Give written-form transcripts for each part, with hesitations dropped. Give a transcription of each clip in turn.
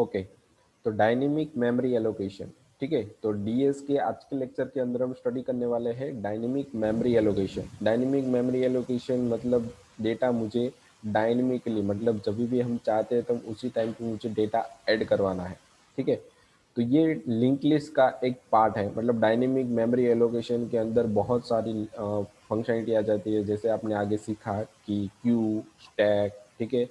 Okay, तो dynamic memory allocation, ठीक है। तो डीएस के आज के लेक्चर के अंदर हम स्टडी करने वाले हैं dynamic memory allocation. Dynamic memory allocation मतलब डेटा मुझे डायनेमिकली, मतलब जब भी हम चाहते हैं तब उसी टाइम पे मुझे डेटा ऐड करवाना है, ठीक है। तो ये लिंक लिस्ट का एक पार्ट है। मतलब डायनेमिक मेमोरी एलोकेशन के अंदर बहुत सारी फंक्शनलिटी आ जाती है, जैसे आपने आगे सीखा कि क्यू, स्टैक, ठीक है।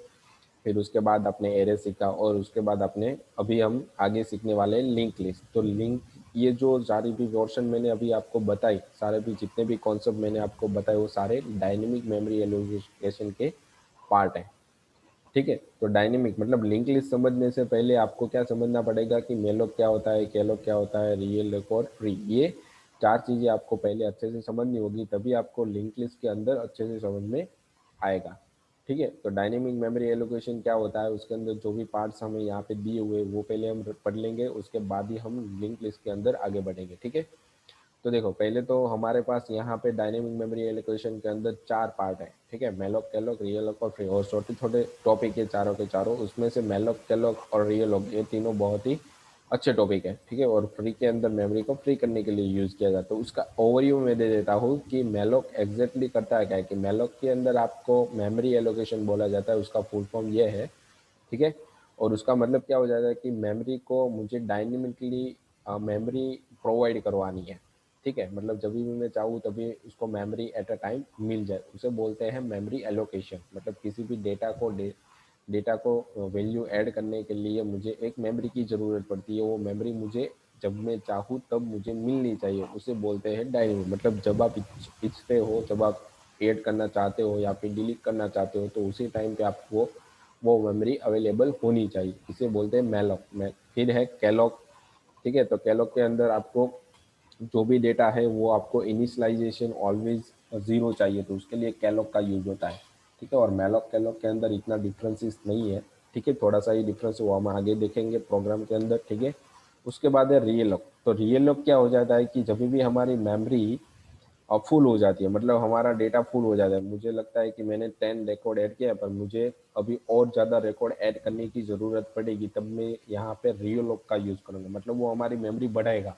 फिर उसके बाद आपने एरे सीखा और उसके बाद आपने अभी हम आगे सीखने वाले हैं लिंक लिस्ट। तो लिंक, ये जो सारी भी वर्शन मैंने अभी आपको बताई, सारे भी जितने भी कॉन्सेप्ट मैंने आपको बताए वो सारे डायनेमिक मेमोरी एलोकेशन के पार्ट हैं, ठीक है। तो डायनेमिक मतलब लिंक लिस्ट समझने से पहले आपको क्या समझना पड़ेगा कि मेलोक क्या होता है, केलोक क्या होता है, रियल लोक और फ्री। ये चार चीज़ें आपको पहले अच्छे से समझनी होगी, तभी आपको लिंक लिस्ट के अंदर अच्छे से समझ में आएगा, ठीक है। तो डायनेमिक मेमोरी एलोकेशन क्या होता है, उसके अंदर जो भी पार्ट्स हमें यहाँ पे दिए हुए वो पहले हम पढ़ लेंगे, उसके बाद ही हम लिंक लिस्ट के अंदर आगे बढ़ेंगे, ठीक है। तो देखो, पहले तो हमारे पास यहाँ पे डायनेमिक मेमोरी एलोकेशन के अंदर चार पार्ट है, ठीक है। मेलोक, केलोक, रियलोक और फ्री। और छोटे छोटे टॉपिक है चारों के चारों, उसमें से मेलोक, केलोक और रियलोक ये तीनों बहुत ही अच्छे टॉपिक है, ठीक है। और फ्री के अंदर मेमोरी को फ्री करने के लिए यूज किया जाता है। उसका ओवरव्यू मैं दे देता हूँ कि मेलोक एग्जैक्टली करता है क्या है। कि मेलोक के अंदर आपको मेमोरी एलोकेशन बोला जाता है, उसका फुल फॉर्म ये है, ठीक है। और उसका मतलब क्या हो जाता है कि मेमोरी को मुझे डायनेमिकली मेमोरी प्रोवाइड करवानी है, ठीक है। मतलब जब भी मैं चाहूँ तभी उसको मेमोरी एट अ टाइम मिल जाए, उसे बोलते हैं मेमोरी एलोकेशन। मतलब किसी भी डेटा को वैल्यू ऐड करने के लिए मुझे एक मेमोरी की ज़रूरत पड़ती है। वो मेमोरी मुझे जब मैं चाहूँ तब मुझे मिलनी चाहिए, उसे बोलते हैं डायनेमिक। मतलब जब आप इच्छते हो, जब आप ऐड करना चाहते हो या फिर डिलीट करना चाहते हो, तो उसी टाइम पे आपको वो मेमोरी अवेलेबल होनी चाहिए, इसे बोलते हैं मेलॉक में। फिर है कैलॉक, ठीक है। तो कैलॉक के अंदर आपको जो भी डेटा है वो आपको इनिशियलाइजेशन ऑलवेज ज़ीरो चाहिए, तो उसके लिए कैलॉक का यूज होता है, ठीक है। और मेलॉक कैलॉक के अंदर इतना डिफरेंसेस नहीं है, ठीक है। थोड़ा सा ही डिफरेंस है, वो हम आगे देखेंगे प्रोग्राम के अंदर, ठीक है। उसके बाद है रियल लॉक। तो रियल लॉक क्या हो जाता है कि जब भी हमारी मेमोरी फुल हो जाती है, मतलब हमारा डेटा फुल हो जाता है, मुझे लगता है कि मैंने 10 रिकॉर्ड ऐड किया, पर मुझे अभी और ज़्यादा रिकॉर्ड ऐड करने की ज़रूरत पड़ेगी, तब मैं यहाँ पे रियल लॉक का यूज़ करूँगा। मतलब वो हमारी मेमोरी बढ़ाएगा,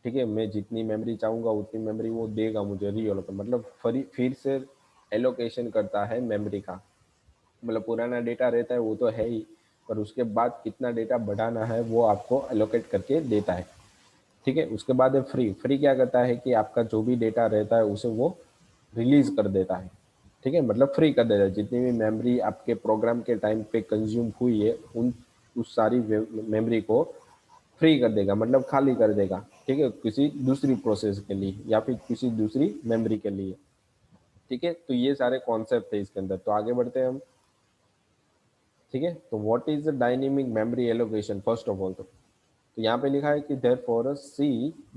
ठीक है। मैं जितनी मेमोरी चाहूँगा उतनी मेमोरी वो देगा मुझे, रियल लॉक मतलब फिर से एलोकेशन करता है मेमोरी का। मतलब पुराना डेटा रहता है वो तो है ही, पर उसके बाद कितना डेटा बढ़ाना है वो आपको एलोकेट करके देता है, ठीक है। उसके बाद है फ्री। फ्री क्या करता है कि आपका जो भी डेटा रहता है उसे वो रिलीज कर देता है, ठीक है। मतलब फ्री कर देता है, जितनी भी मेमोरी आपके प्रोग्राम के टाइम पे कंज्यूम हुई है उन उस सारी मेमोरी को फ्री कर देगा, मतलब खाली कर देगा, ठीक है, किसी दूसरी प्रोसेस के लिए या फिर किसी दूसरी मेमोरी के लिए, ठीक है। तो ये सारे कॉन्सेप्ट है इसके अंदर। तो आगे बढ़ते हैं हम, ठीक है। तो what is the dynamic memory allocation first of all. तो यहाँ पे लिखा है कि therefore C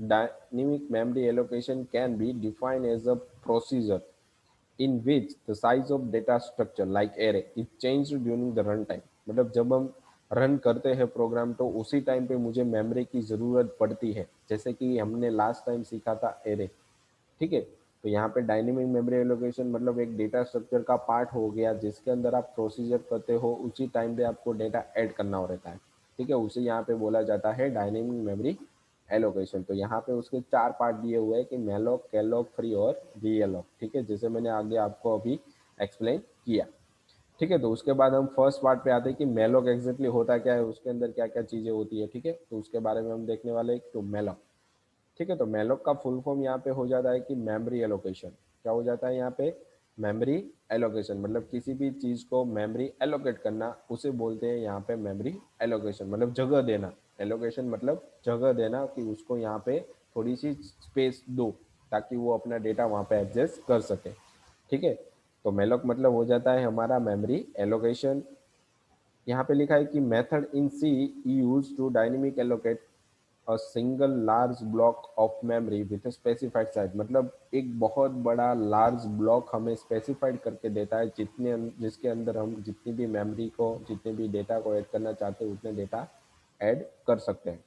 dynamic memory allocation can be defined as a procedure in which the size of data structure like array is changed during the run time। मतलब जब हम run करते हैं प्रोग्राम तो उसी टाइम पे मुझे मेमोरी की ज़रूरत पड़ती है, जैसे कि हमने लास्ट टाइम सीखा था एरे, ठीक है। तो यहाँ पे डायनेमिक मेमोरी एलोकेशन मतलब एक डेटा स्ट्रक्चर का पार्ट हो गया जिसके अंदर आप प्रोसीजर करते हो, उसी टाइम पे आपको डेटा ऐड करना हो रहता है, ठीक है। उसे यहाँ पे बोला जाता है डायनेमिक मेमोरी एलोकेशन। तो यहाँ पे उसके चार पार्ट दिए हुए हैं कि मेलॉक, कैलॉक, फ्री और रीएलॉक, ठीक है, जैसे मैंने आगे आपको अभी एक्सप्लेन किया, ठीक है। तो उसके बाद हम फर्स्ट पार्ट पे आते हैं कि मेलॉक एग्जैक्टली होता क्या है, उसके अंदर क्या क्या चीज़ें होती है, ठीक है। तो उसके बारे में हम देखने वाले हैं। तो मेलॉक, ठीक है। तो मेलोक का फुल फॉर्म यहाँ पे हो जाता है कि मेमोरी एलोकेशन। क्या हो जाता है यहाँ पे, मेमोरी एलोकेशन। मतलब किसी भी चीज को मेमोरी एलोकेट करना उसे बोलते हैं यहाँ पे मेमोरी एलोकेशन। मतलब जगह देना, एलोकेशन मतलब जगह देना कि उसको यहाँ पे थोड़ी सी स्पेस दो ताकि वो अपना डेटा वहाँ पे एडजस्ट कर सके, ठीक है। तो मेलोक मतलब हो जाता है हमारा मेमोरी एलोकेशन। यहाँ पे लिखा है कि method in C use to dynamic allocate a single large block of memory with specified size. मतलब एक बहुत बड़ा लार्ज ब्लॉक हमें स्पेसिफाइड करके देता है, जिसके अंदर हम जितनी भी मेमोरी को, जितने भी डेटा को ऐड करना चाहते हैं उतने डेटा ऐड कर सकते हैं,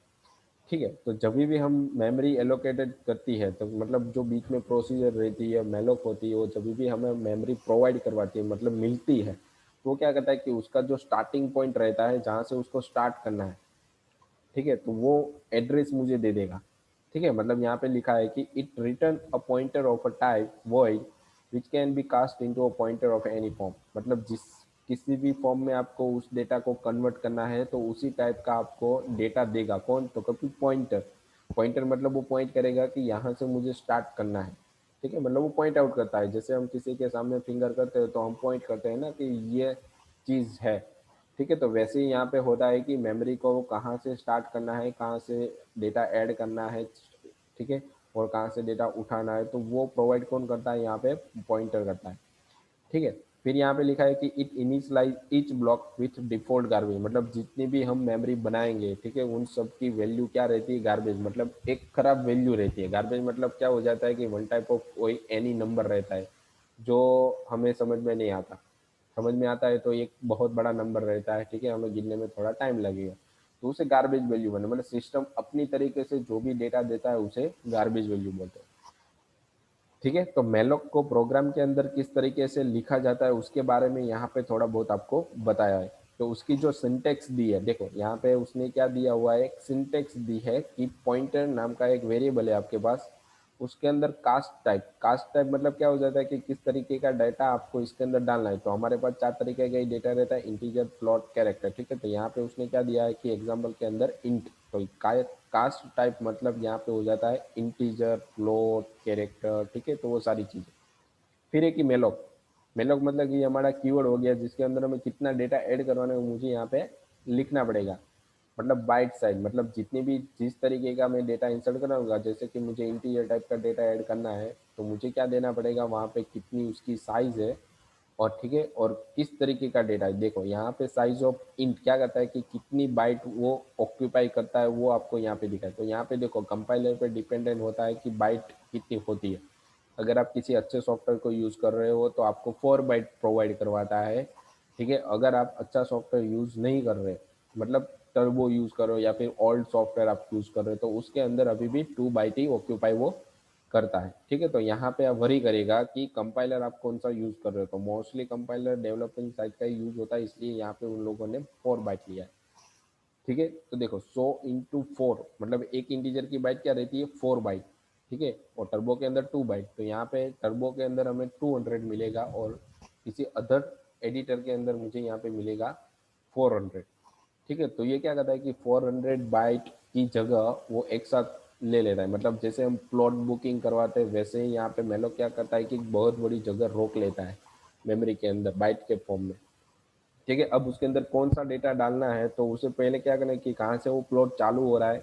ठीक है। तो जब भी हम मेमोरी एलोकेटेड करती है तो मतलब जो बीच में प्रोसीजर रहती है मेलोक होती है, वो जब भी हमें मेमोरी प्रोवाइड करवाती है मतलब मिलती है, तो वो क्या करता है कि उसका जो स्टार्टिंग पॉइंट रहता है जहाँ से उसको स्टार्ट करना है, ठीक है, तो वो एड्रेस मुझे दे देगा। ठीक है, मतलब यहाँ पे लिखा है कि it return a pointer of a type void which can be cast into a pointer of any form, मतलब जिस किसी भी फॉर्म में आपको उस डेटा को कन्वर्ट करना है तो उसी टाइप का आपको डेटा देगा। कौन? तो कभी पॉइंटर। पॉइंटर मतलब वो पॉइंट करेगा कि यहाँ से मुझे स्टार्ट करना है। ठीक है, मतलब वो पॉइंट आउट करता है, जैसे हम किसी के सामने फिंगर करते हैं तो हम पॉइंट करते हैं ना कि ये चीज़ है। ठीक है, तो वैसे ही यहाँ पे होता है कि मेमोरी को कहाँ से स्टार्ट करना है, कहाँ से डेटा ऐड करना है, ठीक है, और कहाँ से डेटा उठाना है, तो वो प्रोवाइड कौन करता है? यहाँ पे पॉइंटर करता है। ठीक है, फिर यहाँ पे लिखा है कि it initialise each block with default garbage, मतलब जितनी भी हम मेमोरी बनाएंगे, ठीक है, उन सब की वैल्यू क्या रहती है? गार्बेज, मतलब एक खराब वैल्यू रहती है। गार्बेज मतलब क्या हो जाता है कि वन टाइप ऑफ कोई एनी नंबर रहता है जो हमें समझ में नहीं आता। समझ में आता है तो एक बहुत बड़ा नंबर रहता है, ठीक है, हमें गिनने में थोड़ा टाइम लगेगा, तो उसे गार्बेज वैल्यू बने, मतलब सिस्टम अपनी तरीके से जो भी डेटा देता है उसे गार्बेज वैल्यू बोलते हैं। ठीक है, तो मेलोक को प्रोग्राम के अंदर किस तरीके से लिखा जाता है उसके बारे में यहाँ पे थोड़ा बहुत आपको बताया है। तो उसकी जो सिंटेक्स दी है, देखो यहाँ पे उसने क्या दिया हुआ है, एक सिंटेक्स दी है कि पॉइंटर नाम का एक वेरिएबल है आपके पास, उसके अंदर कास्ट टाइप मतलब क्या हो जाता है कि किस तरीके का डाटा आपको इसके अंदर डालना है। तो हमारे पास 4 तरीके का ही डेटा रहता है, इंटीजर, फ्लोट, कैरेक्टर। ठीक है, तो यहाँ पे उसने क्या दिया है कि एग्जाम्पल के अंदर इंट, तो कास्ट टाइप मतलब यहाँ पे हो जाता है इंटीजर, फ्लोट, कैरेक्टर। ठीक है, तो वो सारी चीज़ें। फिर एक ही मेलोक, मेलोक मतलब कि हमारा कीवर्ड हो गया जिसके अंदर हमें कितना डेटा ऐड करवाना है वो मुझे यहाँ पे लिखना पड़ेगा। मतलब बाइट साइज, मतलब जितनी भी जिस तरीके का मैं डेटा इंसर्ट कराऊंगा, जैसे कि मुझे इंटीजर टाइप का डेटा ऐड करना है तो मुझे क्या देना पड़ेगा वहाँ पे, कितनी उसकी साइज है, और ठीक है, और किस तरीके का डेटा है। देखो यहाँ पे साइज ऑफ इंट क्या करता है कि कितनी बाइट वो ऑक्यूपाई करता है वो आपको यहाँ पे दिखा है। तो यहाँ पे देखो कंपाइलर पे डिपेंडेंट होता है कि बाइट कितनी होती है। अगर आप किसी अच्छे सॉफ्टवेयर को यूज़ कर रहे हो तो आपको 4 बाइट प्रोवाइड करवाता है। ठीक है, अगर आप अच्छा सॉफ्टवेयर यूज़ नहीं कर रहे, मतलब टर्बो यूज़ करो या फिर ओल्ड सॉफ्टवेयर आप यूज़ कर रहे हो, तो उसके अंदर अभी भी 2 बाइट ही ऑक्यूपाई वो करता है। ठीक है, तो यहाँ पे आप वरी करेगा कि कंपाइलर आप कौन सा यूज़ कर रहे हो। तो मोस्टली कंपाइलर डेवलपिंग साइड का ही यूज़ होता है, इसलिए यहाँ पे उन लोगों ने 4 बाइट लिया है। ठीक है, तो देखो 100 × 4 मतलब एक इंटीजर की बाइट क्या रहती है? 4 बाइट। ठीक है, और टर्बो के अंदर 2 बाइट, तो यहाँ पे टर्बो के अंदर हमें 200 मिलेगा और किसी अदर एडिटर के अंदर मुझे यहाँ पे मिलेगा 400। ठीक है, तो ये क्या कहता है कि 400 बाइट की जगह वो एक साथ ले लेता है। मतलब जैसे हम प्लॉट बुकिंग करवाते हैं वैसे ही यहाँ पे मेलो क्या करता है कि बहुत बड़ी जगह रोक लेता है मेमोरी के अंदर बाइट के फॉर्म में। ठीक है, अब उसके अंदर कौन सा डेटा डालना है तो उसे पहले क्या करना है कि कहाँ से वो प्लॉट चालू हो रहा है,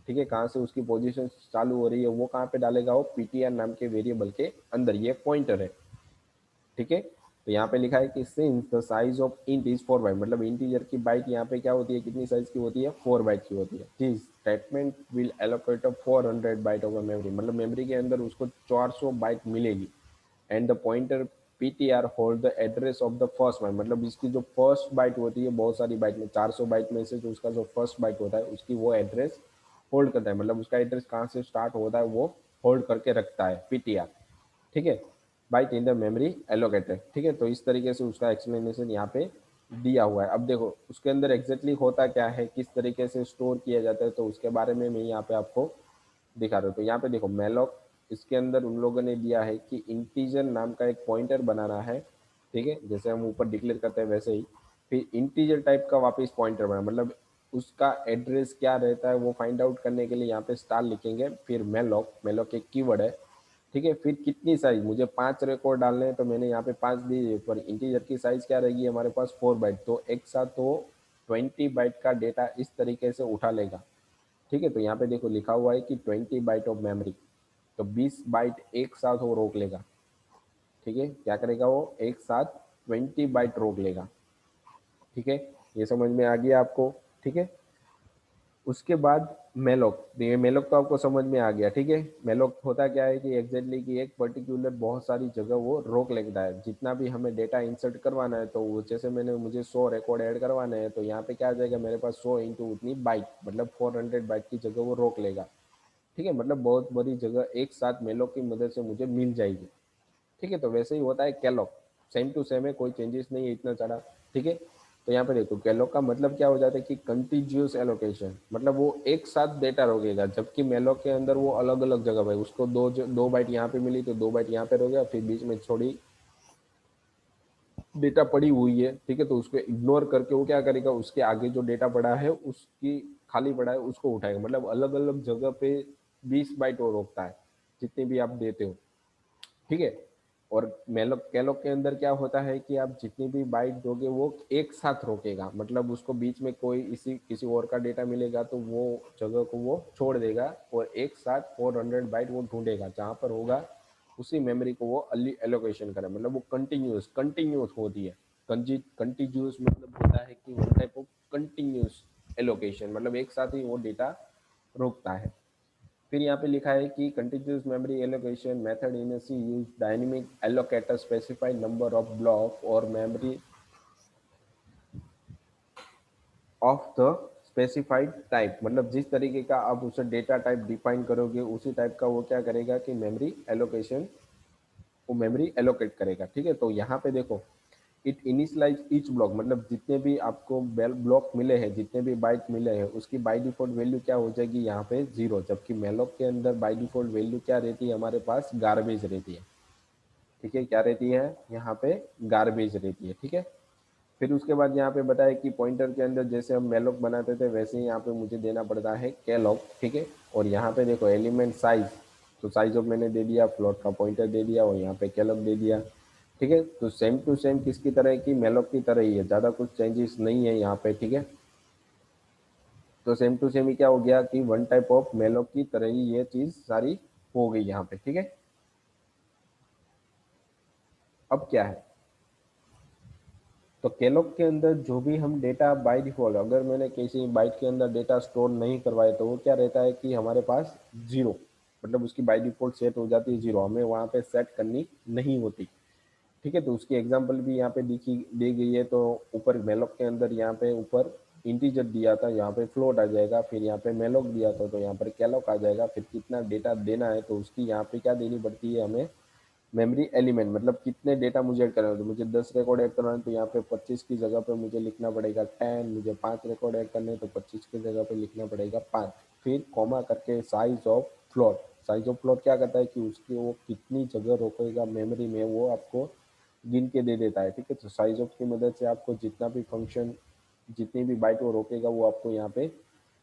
ठीक है, कहाँ से उसकी पोजीशन चालू हो रही है, वो कहाँ पे डालेगा? वो पीटीआर नाम के वेरिएबल के अंदर। ये पॉइंटर है। ठीक है, तो यहाँ पे लिखा है कि since the size of int is 4 byte, मतलब इंटीजर की बाइट यहाँ पे क्या होती है, कितनी साइज की होती है? 4 बाइट की होती है। This statement will allocate 400 byte of memory, मतलब मेमोरी के अंदर उसको 400 बाइट मिलेगी। And the pointer PTR hold the address of the first byte, मतलब इसकी जो फर्स्ट बाइट होती है, बहुत सारी बाइट में 400 बाइट में से जो उसका जो फर्स्ट बाइट होता है उसकी वो एड्रेस होल्ड करता है, मतलब उसका एड्रेस कहाँ से स्टार्ट होता है वो होल्ड करके रखता है पीटीआर। ठीक है, byte in the memory allocated. ठीक है, तो इस तरीके से उसका एक्सप्लेनेशन यहाँ पे दिया हुआ है। अब देखो उसके अंदर एग्जैक्टली होता क्या है, किस तरीके से स्टोर किया जाता है, तो उसके बारे में मैं यहाँ पे आपको दिखा रहा हूँ। तो यहाँ पे देखो मेलॉक, इसके अंदर उन लोगों ने दिया है कि इंटीजर नाम का एक पॉइंटर बनाना है। ठीक है, जैसे हम ऊपर डिक्लेयर करते हैं वैसे ही फिर इंटीजर टाइप का वापस पॉइंटर बना, मतलब उसका एड्रेस क्या रहता है वो फाइंड आउट करने के लिए यहाँ पे स्टार लिखेंगे। फिर मेलॉक, मेलॉक एक कीवर्ड है। ठीक है, फिर कितनी साइज, मुझे 5 रिकॉर्ड डालने हैं तो मैंने यहाँ पे 5 दी, पर इंटीजर की साइज क्या रहेगी हमारे पास? 4 बाइट, तो एक साथ वो 20 बाइट का डेटा इस तरीके से उठा लेगा। ठीक है, तो यहाँ पे देखो लिखा हुआ है कि 20 बाइट ऑफ मेमोरी, तो 20 बाइट एक साथ वो रोक लेगा। ठीक है, क्या करेगा वो? एक साथ 20 बाइट रोक लेगा। ठीक है, ये समझ में आ गया आपको? ठीक है, उसके बाद मेलोक, ये मेलोक तो आपको समझ में आ गया। ठीक है, मेलोक होता क्या है कि एग्जैक्टली कि एक पर्टिकुलर बहुत सारी जगह वो रोक लेता है, जितना भी हमें डेटा इंसर्ट करवाना है। तो वो जैसे मुझे 100 रिकॉर्ड ऐड करवाना है तो यहाँ पे क्या आ जाएगा मेरे पास? 100 × उतनी बाइट, मतलब 400 बाइट की जगह वो रोक लेगा। ठीक है, मतलब बहुत बड़ी जगह एक साथ मेलोक की मदद से मुझे मिल जाएगी। ठीक है, तो वैसे ही होता है कैलॉक, सेम टू सेम है, कोई चेंजेस नहीं है इतना ज़्यादा। ठीक है। तो यहाँ पे देखो कैलोक का मतलब क्या हो जाता है कि कंटिन्यूअस एलोकेशन, मतलब वो एक साथ डेटा रोकेगा, जबकि मेलोक के अंदर वो अलग अलग जगह पे, उसको दो बाइट यहाँ पे मिली तो 2 बाइट यहाँ पे रोकेगा, फिर बीच में थोड़ी डेटा पड़ी हुई है, ठीक है, तो उसको इग्नोर करके वो क्या करेगा, उसके आगे जो डेटा पड़ा है उसकी खाली पड़ा है उसको उठाएगा, मतलब अलग अलग जगह पे 20 बाइट वो रोकता है जितनी भी आप देते हो, ठीक है। और मेलोक कैलोक के अंदर क्या होता है कि आप जितनी भी बाइट दोगे वो एक साथ रोकेगा, मतलब उसको बीच में कोई इसी किसी और का डेटा मिलेगा तो वो जगह को वो छोड़ देगा और एक साथ 400 बाइट वो ढूंढेगा, जहाँ पर होगा उसी मेमोरी को वो एलोकेशन करे, मतलब वो कंटिन्यूस कंटिन्यूस होती है। कंटिन्यूस मतलब होता है कि one type of continuous allocation, मतलब एक साथ ही वो डेटा रोकता है। फिर यहाँ पे लिखा है कि continuous memory allocation method in C use dynamic allocator specified number of block और memory of the specified type, मतलब जिस तरीके का आप उसे डेटा टाइप डिफाइन करोगे उसी टाइप का वो क्या करेगा कि मेमोरी एलोकेशन, वो मेमोरी एलोकेट करेगा, ठीक है। तो यहाँ पे देखो इट इनिशियलाइज ईच ब्लॉक, मतलब जितने भी आपको ब्लॉक मिले हैं, जितने भी बाइट मिले हैं उसकी बाय डिफॉल्ट वैल्यू क्या हो जाएगी यहाँ पे 0, जबकि मेलोक के अंदर बाय डिफॉल्ट वैल्यू क्या रहती है, हमारे पास गार्बेज रहती है, ठीक है, क्या रहती है यहाँ पे गार्बेज रहती है, ठीक है। फिर उसके बाद यहाँ पे बताया कि पॉइंटर के अंदर जैसे हम मेलोक बनाते थे वैसे ही यहाँ पे मुझे देना पड़ता है कैलॉक, ठीक है। और यहाँ पे देखो एलिमेंट साइज, तो साइज ऑफ मैंने दे दिया, फ्लोट का पॉइंटर दे दिया और यहाँ पे कैलॉक दे दिया, ठीक है। तो सेम टू सेम किसकी तरह है कि मेलोक की तरह ही है, ज़्यादा कुछ चेंजेस नहीं है यहाँ पे, ठीक है। तो सेम टू सेम ही क्या हो गया कि वन टाइप ऑफ मेलोक की तरह ही ये चीज़ सारी हो गई यहाँ पे, ठीक है। अब क्या है, तो कैलॉग के अंदर जो भी हम डेटा बाय डिफॉल्ट, अगर मैंने किसी बाइट के अंदर डेटा स्टोर नहीं करवाए तो वो क्या रहता है कि हमारे पास 0, मतलब उसकी बाय डिफॉल्ट सेट हो जाती है 0, हमें वहाँ पे सेट करनी नहीं होती, ठीक है। तो उसकी एग्जांपल भी यहाँ पे दिखी दी गई है, तो ऊपर मेलोक के अंदर यहाँ पे ऊपर इंटीजर दिया था, यहाँ पे फ्लोट आ जाएगा, फिर यहाँ पे मेलोक दिया था तो यहाँ पर कैलॉक आ जाएगा, फिर कितना डेटा देना है तो उसकी यहाँ पे क्या देनी पड़ती है हमें, मेमोरी एलिमेंट, मतलब कितने डेटा मुझे ऐड करना है, तो मुझे 10 रिकॉर्ड ऐड करना है तो यहाँ पे 25 की जगह पे मुझे लिखना पड़ेगा 10, मुझे 5 रिकॉर्ड ऐड करने हैं तो 25 की जगह पे लिखना पड़ेगा 5, फिर कॉमा करके size of float. Size of float क्या करता है कि उसकी वो कितनी जगह रोकेगा मेमोरी में वो आपको गिन के दे देता है, ठीक है। तो साइज ऑफ की मदद से आपको जितना भी फंक्शन, जितनी भी बाइट वो रोकेगा वो आपको यहाँ पे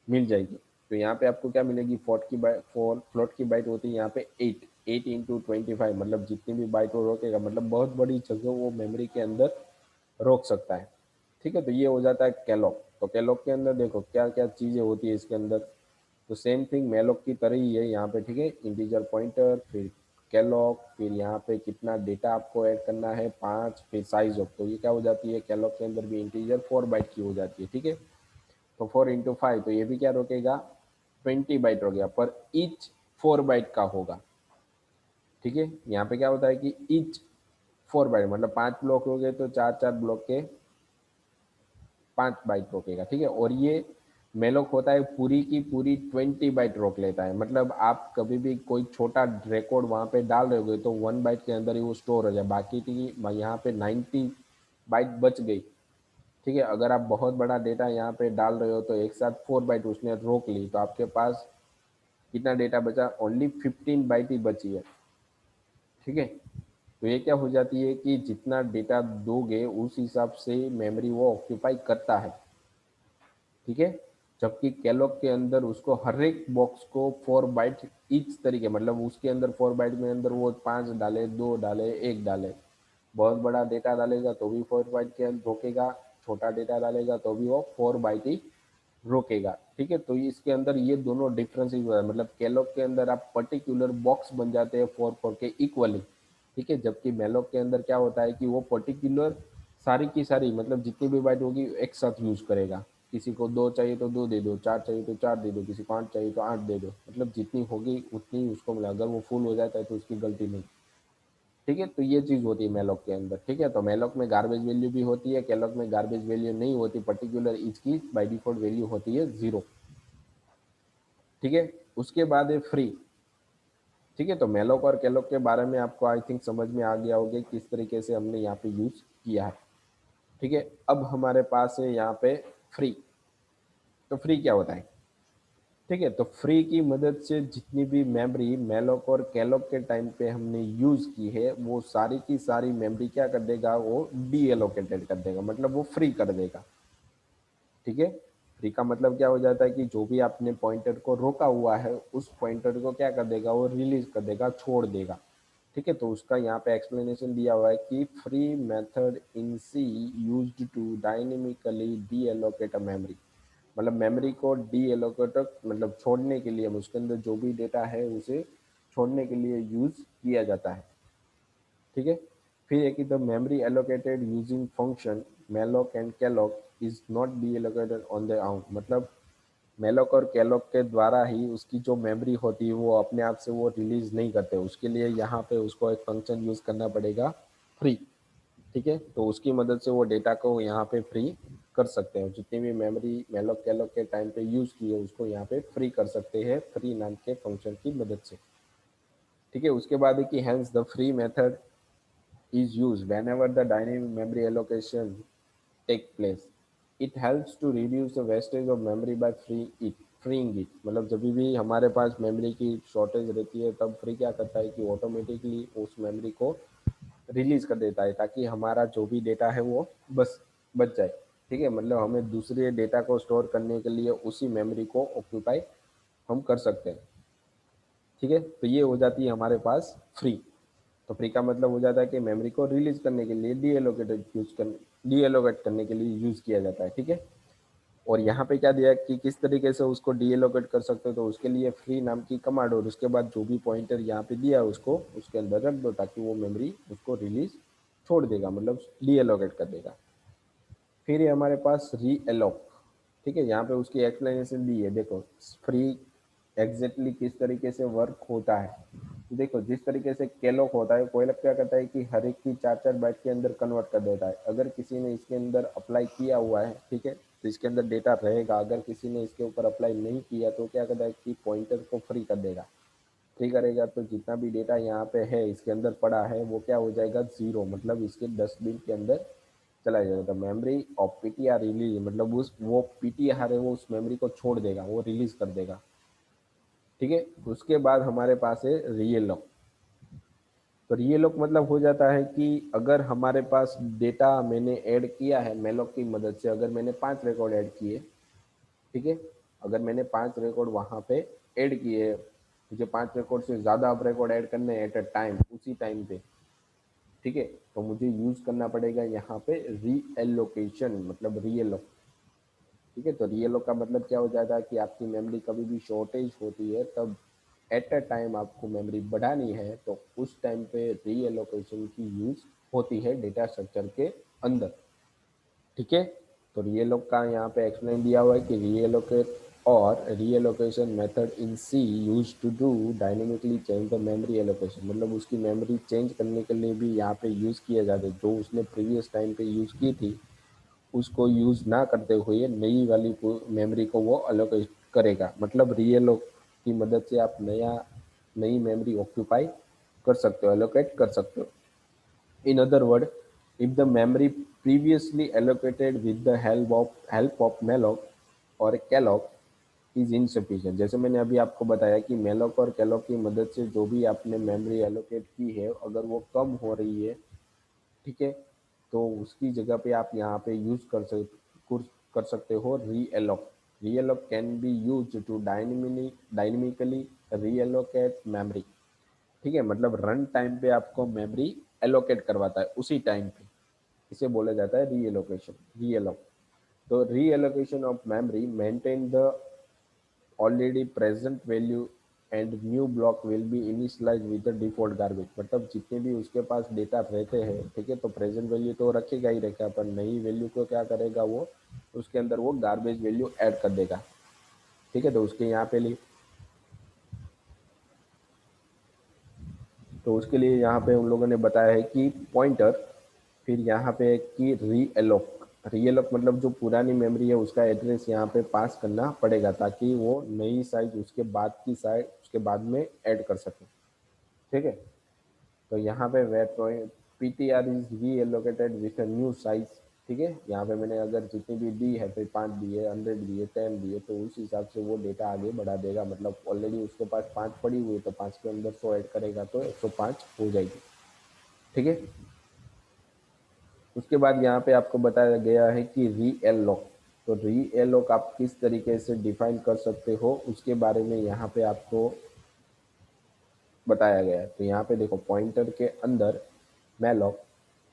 मिल जाएगी। तो यहाँ पे आपको क्या मिलेगी, फ्लोट की बाइट होती है यहाँ पे 8 इंटू 25, मतलब जितनी भी बाइट वो रोकेगा, मतलब बहुत बड़ी जगह वो मेमोरी के अंदर रोक सकता है, ठीक है। तो ये हो जाता है कैलॉग। तो कैलॉग के अंदर देखो क्या क्या चीज़ें होती है इसके अंदर, तो सेम थिंग मेलोक की तरह ही है यहाँ पे, ठीक है। इंटीजर पॉइंटर, फिर कैलॉग, फिर यहाँ पे कितना डेटा आपको ऐड करना है 5, फिर साइज ऑफ, तो ये क्या हो जाती है कैलॉग के अंदर भी इंटीजर 4 बाइट की हो जाती है, ठीक है। तो 4 इंटू 5, तो ये भी क्या रोकेगा 20 बाइट हो गया, पर ईच 4 बाइट का होगा, ठीक है। यहाँ पे क्या होता है कि ईच 4 बाइट, मतलब 5 ब्लॉक हो गए तो 4 4 ब्लॉक के 5 बाइट रोकेगा, ठीक है। और ये मेलोक होता है पूरी की पूरी 20 बाइट रोक लेता है, मतलब आप कभी भी कोई छोटा रिकॉर्ड वहाँ पे डाल रहे हो तो 1 बाइट के अंदर ही वो स्टोर हो जाए, बाकी की यहाँ पे 90 बाइट बच गई, ठीक है। अगर आप बहुत बड़ा डेटा यहाँ पे डाल रहे हो तो एक साथ 4 बाइट उसने रोक ली तो आपके पास कितना डेटा बचा, ओनली 15 बाइट ही बची है, ठीक है। तो ये क्या हो जाती है कि जितना डेटा दोगे उस हिसाब से मेमोरी वो ऑक्यूपाई करता है, ठीक है। जबकि कैलॉग के अंदर उसको हर एक बॉक्स को 4 बाइट ईच तरीके, मतलब उसके अंदर 4 बाइट में अंदर वो 5 डाले, 2 डाले, 1 डाले, बहुत बड़ा डेटा डालेगा तो भी 4 बाइट के अंदर रोकेगा, छोटा डेटा डालेगा तो भी वो 4 बाइट ही रोकेगा, ठीक है। तो इसके अंदर ये दोनों डिफरेंस ही हुआ है, मतलब कैलॉग के अंदर आप पर्टिकुलर बॉक्स बन जाते हैं 4 4 के इक्वली, ठीक है। जबकि मेलोक के अंदर क्या होता है कि वो पर्टिकुलर सारी की सारी, मतलब जितनी भी बाइट होगी एक साथ यूज करेगा, किसी को 2 चाहिए तो 2 दे दो, 4 चाहिए तो 4 दे दो, किसी को 8 चाहिए तो 8 दे दो, मतलब जितनी होगी उतनी उसको मिला, अगर वो फुल हो जाता है तो उसकी गलती नहीं, ठीक है। तो ये चीज होती है मेलोक के अंदर, ठीक है। तो मेलोक में गार्बेज वैल्यू भी होती है, कैलॉग में गार्बेज वैल्यू नहीं होती, पर्टिकुलर ईच की बाय डिफॉल्ट वैल्यू होती है 0, ठीक है। उसके बाद है फ्री, ठीक है। तो मेलोक और कैलॉग के बारे में आपको आई थिंक समझ में आ गया होगा किस तरीके से हमने यहाँ पे यूज किया है, ठीक है, अब हमारे पास है यहाँ पे फ्री। तो फ्री क्या होता है? ठीक है, तो फ्री की मदद से जितनी भी मेमोरी मेलोक और कैलोक के टाइम पे हमने यूज की है वो सारी की सारी मेमोरी क्या कर देगा, वो डी एलोकेटेड कर देगा, मतलब वो फ्री कर देगा। ठीक है, फ्री का मतलब क्या हो जाता है कि जो भी आपने पॉइंटर को रोका हुआ है उस पॉइंटर को क्या कर देगा, वो रिलीज कर देगा, छोड़ देगा। ठीक है, तो उसका यहाँ पे एक्सप्लेनेशन दिया हुआ है कि free method in C used to dynamically deallocate a memory. मतलब मेमोरी को डी एलोकेट मतलब छोड़ने के लिए, उसके अंदर जो भी डेटा है उसे छोड़ने के लिए यूज किया जाता है। ठीक है, फिर एक the memory allocated using function malloc and calloc is not deallocated on the out. मतलब मेलोक और कैलोक के द्वारा ही उसकी जो मेमोरी होती है वो अपने आप से वो रिलीज नहीं करते, उसके लिए यहाँ पे उसको एक फंक्शन यूज करना पड़ेगा, फ्री। ठीक है, तो उसकी मदद से वो डेटा को यहाँ पे फ्री कर सकते हैं, जितनी भी मेमोरी मेलोक कैलोक के टाइम पे यूज की है उसको यहाँ पे फ्री कर सकते हैं फ्री नाम के फंक्शन की मदद से। ठीक है, उसके बाद है कि hence the free method is used whenever the dynamic memory allocation take place. It helps to reduce the wastage of memory by freeing it। मतलब जब भी हमारे पास मेमोरी की शॉर्टेज रहती है तब फ्री क्या करता है कि ऑटोमेटिकली उस मेमोरी को रिलीज कर देता है, ताकि हमारा जो भी डेटा है वो बस बच जाए। ठीक है, मतलब हमें दूसरे डेटा को स्टोर करने के लिए उसी मेमोरी को ऑक्यूपाई हम कर सकते हैं। ठीक है, तो ये हो जाती है हमारे पास फ्री। तो फ्री का मतलब हो जाता है कि मेमोरी को रिलीज करने के लिए डी एलोकेट करने के लिए यूज किया जाता है। ठीक है, और यहाँ पे क्या दिया कि किस तरीके से उसको डी एलोकेट कर सकते हो, तो उसके लिए फ्री नाम की कमांड और उसके बाद जो भी पॉइंटर यहाँ पे दिया है उसको उसके अंदर रख दो, ताकि वो मेमोरी उसको रिलीज छोड़ देगा, मतलब डी एलोकेट कर देगा। फिर ये हमारे पास री एलोक। ठीक है, यहाँ पे उसकी एक्सप्लेनेशन दी है, देखो फ्री एग्जैक्टली किस तरीके से वर्क होता है। देखो जिस तरीके से केलॉक होता है, कोयलक क्या करता है कि हर एक की 4-4 बाइट के अंदर कन्वर्ट कर देता है। अगर किसी ने इसके अंदर अप्लाई किया हुआ है, ठीक है, तो इसके अंदर डेटा रहेगा। अगर किसी ने इसके ऊपर अप्लाई नहीं किया तो क्या करता है कि पॉइंटर को फ्री कर देगा। फ्री करेगा तो जितना भी डेटा यहाँ पे है इसके अंदर पड़ा है वो क्या हो जाएगा, जीरो, मतलब इसके डस्टबिन के अंदर चला जाएगा। तो मेमोरी ऑफ पीटीआर रिलीज, मतलब उस वो पीटीआर है वो उस मेमोरी को छोड़ देगा, वो रिलीज कर देगा। ठीक है, उसके बाद हमारे पास है रियल लॉक। तो रियल लॉक मतलब हो जाता है कि अगर हमारे पास डेटा मैंने ऐड किया है मेलॉक की मदद से, अगर मैंने 5 रिकॉर्ड ऐड किए, ठीक है, अगर मैंने 5 रिकॉर्ड वहां पे ऐड किए, मुझे 5 रिकॉर्ड से ज़्यादा अब रिकॉर्ड ऐड करने एट अ टाइम, उसी टाइम पे, ठीक है, तो मुझे यूज करना पड़ेगा यहाँ पे री एलोकेशन, मतलब रियल। ठीक है, तो रियल का मतलब क्या हो जाता है कि आपकी मेमोरी कभी भी शॉर्टेज होती है तब एट अ टाइम आपको मेमोरी बढ़ानी है तो उस टाइम पे रीएलोकेशन की यूज होती है डेटा स्ट्रक्चर के अंदर। ठीक है, तो रीएलोक का यहाँ पे एक्सप्लेन दिया हुआ है कि रीएलोकेट और reallocation method in C use to do dynamically change the memory allocation. मतलब उसकी मेमोरी चेंज करने के लिए भी यहाँ पे यूज किया जाता है, जो उसने प्रीवियस टाइम पे यूज की थी उसको यूज ना करते हुए नई वाली मेमोरी को वो अलोकेट करेगा। मतलब रीएलोक की मदद से आप नई मेमोरी ऑक्यूपाई कर सकते हो, एलोकेट कर सकते हो। In other words, if the memory previously allocated with the help of malloc और कैलॉक इज इनसफिशिएंट, जैसे मैंने अभी आपको बताया कि मेलोक और कैलॉक की मदद से जो भी आपने मेमोरी एलोकेट की है अगर वो कम हो रही है, ठीक है, तो उसकी जगह पे आप यहाँ पे यूज कर सकते हो realloc. Realloc can be use to dynamically reallocate memory. ठीक है, मतलब रन टाइम पे आपको मेमोरी एलोकेट करवाता है उसी टाइम पे, इसे बोला जाता है रीएलोकेशन, रीएलोक। तो reallocation of memory maintain the already present value and new block will be initialise with the default garbage. मतलब जितने भी उसके पास डेटा रहते हैं, ठीक है, तो प्रेजेंट वैल्यू तो रखेगा ही रखेगा, पर नई वैल्यू को क्या करेगा वो उसके अंदर वो गार्बेज वैल्यू ऐड कर देगा। ठीक है, तो उसके यहाँ पे तो उसके लिए यहाँ पे उन लोगों ने बताया है कि पॉइंटर, फिर यहाँ पे कि री एलोक मतलब जो पुरानी मेमोरी है उसका एड्रेस यहाँ पे पास करना पड़ेगा, ताकि वो नई साइज उसके बाद की साइज उसके बाद में ऐड कर सके। ठीक है, तो यहाँ पे wait P T R is reallocated with a new size. ठीक है। यहाँ पे मैंने अगर जितनी भी दी है, फिर 5 दिए, 100 दिए, 10 दिए, तो उस हिसाब से वो डेटा आगे बढ़ा देगा। मतलब ऑलरेडी उसके पास 5 पड़ी हुई है, तो 5 के अंदर 100 ऐड करेगा तो 105 हो जाएगी। ठीक है। उसके बाद यहाँ पे आपको बताया गया है कि री एल लॉक। तो री एल लॉक आप किस तरीके से डिफाइन कर सकते हो, उसके बारे में यहाँ पे आपको बताया गया है। तो यहाँ पे देखो, पॉइंटर के अंदर मैलॉक,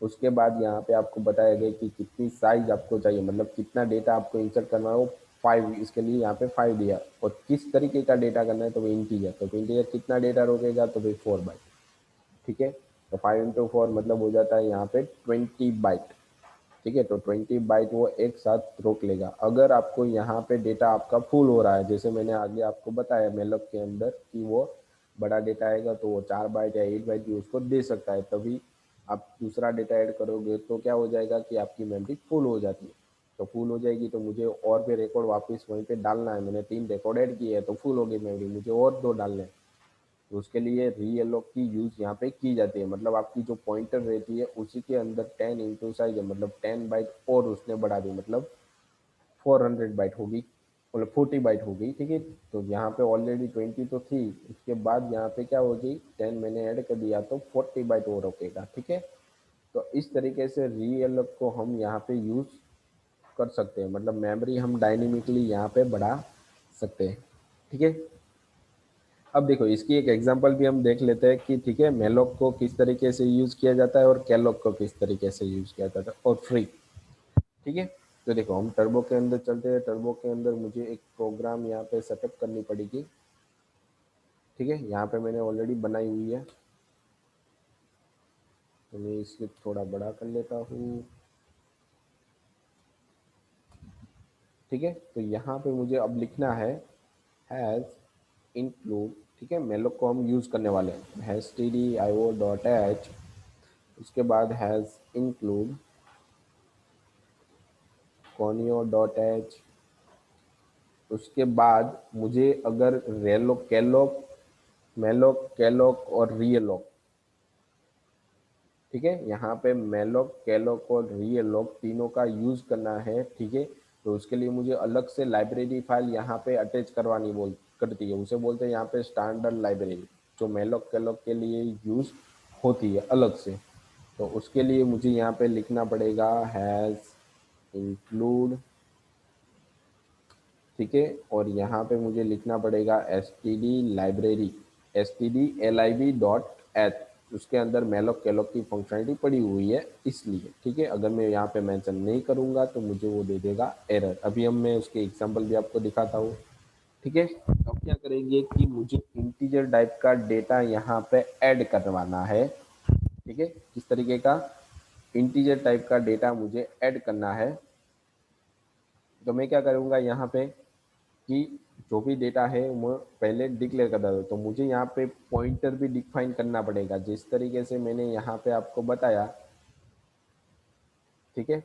उसके बाद यहाँ पे आपको बताया गया कि कितनी साइज आपको चाहिए, मतलब कितना डेटा आपको इंसर्ट करना है, वो 5, इसके लिए यहाँ पे 5 दिया। और किस तरीके का डेटा करना है, तो वो इंटीजर। तो इंटीजर कितना डेटा रोकेगा, तो भाई 4 बाइट। ठीक है। तो 5 × 4 मतलब हो जाता है यहाँ पे 20 बाइट। ठीक है। तो 20 बाइट वो एक साथ रोक लेगा। अगर आपको यहाँ पे डेटा आपका फुल हो रहा है, जैसे मैंने आगे आपको बताया मेलॉक के अंदर कि वो बड़ा डेटा आएगा तो वो 4 बाइट या 8 बाइट भी उसको दे सकता है, तभी आप दूसरा डेटा ऐड करोगे तो क्या हो जाएगा कि आपकी मेमोरी फुल हो जाती है। तो फुल हो जाएगी तो मुझे और भी रिकॉर्ड वापस वहीं पे डालना है। मैंने 3 रिकॉर्ड ऐड किए हैं तो फुल हो गई मेमोरी, मुझे और 2 डालने हैं। तो उसके लिए री एलोक की यूज़ यहाँ पे की जाती है। मतलब आपकी जो पॉइंटर रहती है उसी के अंदर 10 इंटू साइज है, मतलब 10 बाइट और उसने बढ़ा दी, मतलब 400 बाइट होगी, मतलब 40 बाइट होगी। ठीक है। तो यहाँ पे ऑलरेडी 20 तो थी, उसके बाद यहाँ पे क्या होगी, 10 मैंने ऐड कर दिया तो 40 बाइट और रोकेगा। ठीक है। तो इस तरीके से री एलोक को हम यहाँ पे यूज़ कर सकते हैं, मतलब मेमोरी हम डायनेमिकली यहाँ पे बढ़ा सकते हैं। ठीक है। अब देखो, इसकी एक एग्जांपल भी हम देख लेते हैं कि ठीक है, मेलोक को किस तरीके से यूज़ किया जाता है और कैलोक को किस तरीके से यूज़ किया जाता है, और फ्री। ठीक है। तो देखो, हम टर्बो के अंदर चलते हैं। टर्बो के अंदर मुझे एक प्रोग्राम यहाँ पे सेटअप करनी पड़ेगी। ठीक है। यहाँ पे मैंने ऑलरेडी बनाई हुई है, तो मैं इसे थोड़ा बड़ा कर लेता हूँ। ठीक है। तो यहाँ पे मुझे अब लिखना है हैज़ इंक्लूड। ठीक है। मेलोक को हम यूज़ करने वाले हैं, हैज़ TDIO.h, उसके बाद हैज़ इंक्लूड conio.h। उसके बाद मुझे अगर रेलोक, कैलोक, मेलोक, कैलोक और रियलोक, ठीक है, यहाँ पे मेलोक, कैलोक और रियलोक तीनों का यूज़ करना है। ठीक है। तो उसके लिए मुझे अलग से लाइब्रेरी फाइल यहाँ पे अटैच करवानी करती है, उसे बोलते हैं यहाँ पे स्टैंडर्ड लाइब्रेरी, जो मेलोक कैलोक के लिए यूज़ होती है अलग से। तो उसके लिए मुझे यहाँ पे लिखना पड़ेगा हैज़ इंक्लूड। ठीक है। और यहाँ पे मुझे लिखना पड़ेगा std_lib.h, उसके अंदर मेलोक कैलोक की फंक्शनलिटी पड़ी हुई है इसलिए। ठीक है। अगर मैं यहाँ पे मेंशन नहीं करूँगा तो मुझे वो दे देगा एरर। अभी हम मैं उसके एग्जांपल भी आपको दिखाता हूँ। ठीक है। अब क्या करेंगे कि मुझे इंटीजर टाइप का डेटा यहाँ पे ऐड करवाना है। ठीक है। किस तरीके का इंटीजर टाइप का डेटा मुझे ऐड करना है, तो मैं क्या करूँगा यहाँ पे कि जो भी डेटा है वो पहले डिक्लेयर कर देता हूँ। तो मुझे यहाँ पे पॉइंटर भी डिफाइन करना पड़ेगा, जिस तरीके से मैंने यहाँ पे आपको बताया। ठीक है।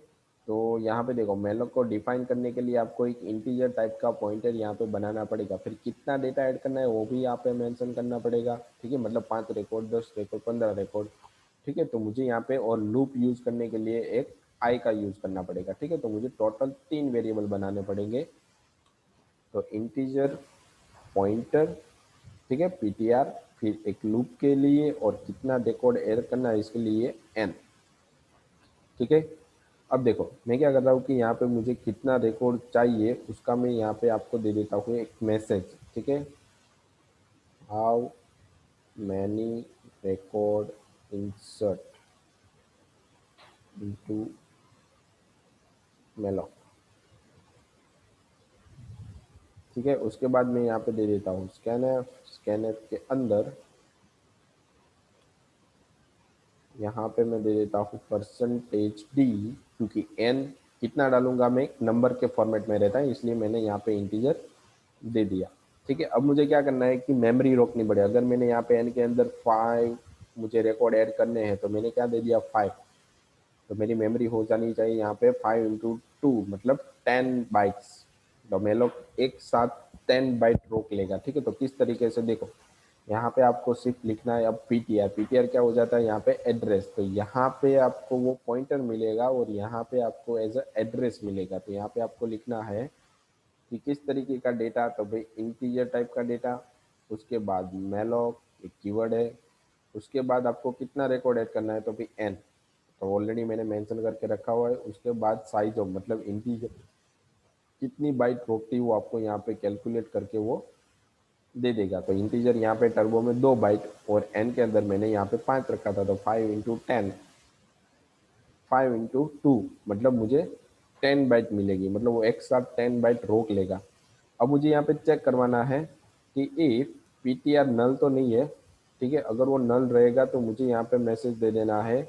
तो यहाँ पे देखो, मेलोक को डिफाइन करने के लिए आपको एक इंटीजर टाइप का पॉइंटर यहाँ पे बनाना पड़ेगा, फिर कितना डेटा ऐड करना है वो भी यहाँ पे मेंशन करना पड़ेगा। ठीक है। मतलब 5 रिकॉर्ड, 10 रिकॉर्ड, 15 रिकॉर्ड। ठीक है। तो मुझे यहाँ पे और लूप यूज करने के लिए एक आई का यूज करना पड़ेगा। ठीक है। तो मुझे टोटल 3 वेरिएबल बनाने पड़ेंगे। तो इंटीजर, पॉइंटर, ठीक है, पीटीआर, फिर एक लूप के लिए और कितना डेकोड एड करना है इसके लिए एन। ठीक है। अब देखो, मैं क्या कर रहा हूँ कि यहाँ पे मुझे कितना रिकॉर्ड चाहिए उसका मैं यहाँ पे आपको दे देता हूँ एक मैसेज। ठीक है। How many record insert into malloc. ठीक है। उसके बाद मैं यहाँ पे दे देता हूँ स्कैनफ। स्कैनफ के अंदर यहाँ पे मैं दे देता हूँ %d, क्योंकि n कितना डालूंगा मैं नंबर के फॉर्मेट में रहता है, इसलिए मैंने यहाँ पे इंटीजर दे दिया। ठीक है। अब मुझे क्या करना है कि मेमोरी रोकनी पड़े। अगर मैंने यहाँ पे n के अंदर 5 मुझे रिकॉर्ड ऐड करने हैं, तो मैंने क्या दे दिया 5। तो मेरी मेमोरी हो जानी चाहिए यहाँ पे 5 × 2 मतलब 10 बाइट्स। तो मेलोक एक साथ 10 बाइट रोक लेगा। ठीक है। तो किस तरीके से देखो, यहाँ पे आपको सिर्फ लिखना है अब पीटीआर। पीटीआर क्या हो जाता है यहाँ पे एड्रेस, तो यहाँ पे आपको वो पॉइंटर मिलेगा और यहाँ पे आपको एज अ एड्रेस मिलेगा। तो यहाँ पे आपको लिखना है कि किस तरीके का डेटा, तो भाई इंटीजर टाइप का डेटा, उसके बाद मेलॉक एक कीवर्ड है, उसके बाद आपको कितना रिकॉर्ड ऐड करना है तो भाई एन, तो ऑलरेडी मैंने मेंशन करके रखा हुआ है। उसके बाद साइज ऑफ मतलब इंटीजर कितनी बाइट रोकती वो आपको यहाँ पे कैलकुलेट करके वो दे देगा। तो इंटीजर यहाँ पे टर्बो में 2 बाइट और एन के अंदर मैंने यहाँ पे 5 रखा था, तो 5 × 10, 5 × 2 मतलब मुझे 10 बाइट मिलेगी, मतलब वो एक साथ 10 बाइट रोक लेगा। अब मुझे यहाँ पे चेक करवाना है कि इफ पीटीआर नल तो नहीं है, ठीक है। अगर वो नल रहेगा तो मुझे यहाँ पे मैसेज दे देना है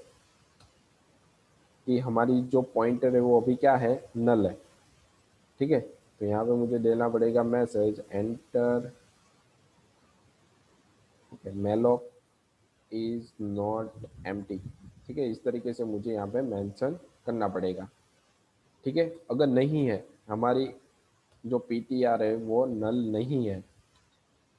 कि हमारी जो पॉइंटर है वो अभी क्या है, नल है, ठीक है। तो यहाँ पे मुझे देना पड़ेगा message enter malloc is not empty, ठीक है। इस तरीके से मुझे यहाँ पे मेंशन करना पड़ेगा, ठीक है। अगर नहीं है हमारी जो पीटीआर है वो नल नहीं है,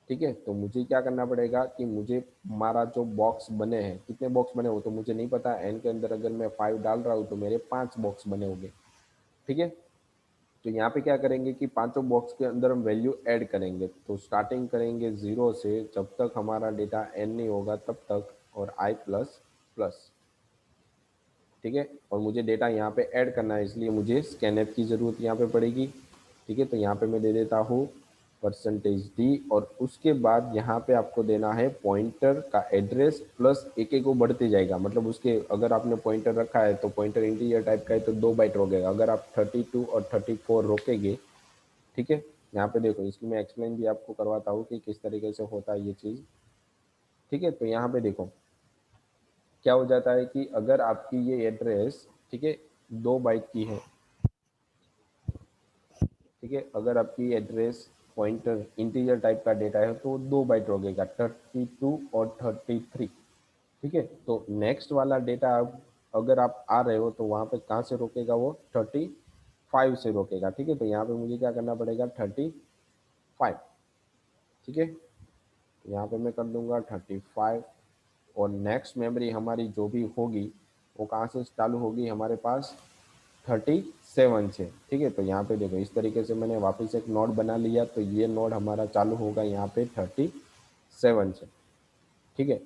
ठीक है, तो मुझे क्या करना पड़ेगा कि मुझे हमारा जो बॉक्स बने हैं, कितने बॉक्स बने हो तो मुझे नहीं पता। एन के अंदर अगर मैं 5 डाल रहा हूँ तो मेरे 5 बॉक्स बने होंगे, ठीक है। तो यहाँ पे क्या करेंगे कि पांचों बॉक्स के अंदर हम वैल्यू ऐड करेंगे। तो स्टार्टिंग करेंगे 0 से, जब तक हमारा डेटा एन नहीं होगा तब तक, और आई प्लस प्लस, ठीक है। और मुझे डेटा यहाँ पे ऐड करना है, इसलिए मुझे स्कैनएफ की ज़रूरत यहाँ पे पड़ेगी, ठीक है। तो यहाँ पे मैं दे देता हूँ %d, और उसके बाद यहाँ पे आपको देना है पॉइंटर का एड्रेस प्लस एक एक वो बढ़ते जाएगा। मतलब उसके अगर आपने पॉइंटर रखा है तो पॉइंटर इंटीजर टाइप का है तो 2 बाइट रोकेगा। अगर आप 32 और 34 रोकेंगे, ठीक है। यहाँ पे देखो, इसकी मैं एक्सप्लेन भी आपको करवाता हूँ कि किस तरीके से होता है ये चीज़, ठीक है। तो यहाँ पे देखो क्या हो जाता है कि अगर आपकी ये एड्रेस, ठीक है, 2 बाइट की है, ठीक है। अगर आपकी एड्रेस पॉइंटर इंटीजर टाइप का डेटा है तो 2 बाइट रोकेगा, 32 और 33, ठीक है। तो नेक्स्ट वाला डेटा अगर आप आ रहे हो तो वहाँ पे कहाँ से रोकेगा, वो 35 से रोकेगा, ठीक है। तो यहाँ पे मुझे क्या करना पड़ेगा 35, ठीक है। तो यहाँ पे मैं कर दूंगा 35, और नेक्स्ट मेमोरी हमारी जो भी होगी वो कहाँ से चालू होगी हमारे पास 37 से, ठीक है। तो यहाँ पे देखो इस तरीके से मैंने वापस एक नोड बना लिया, तो ये नोड हमारा चालू होगा यहाँ पे 37 से, ठीक है।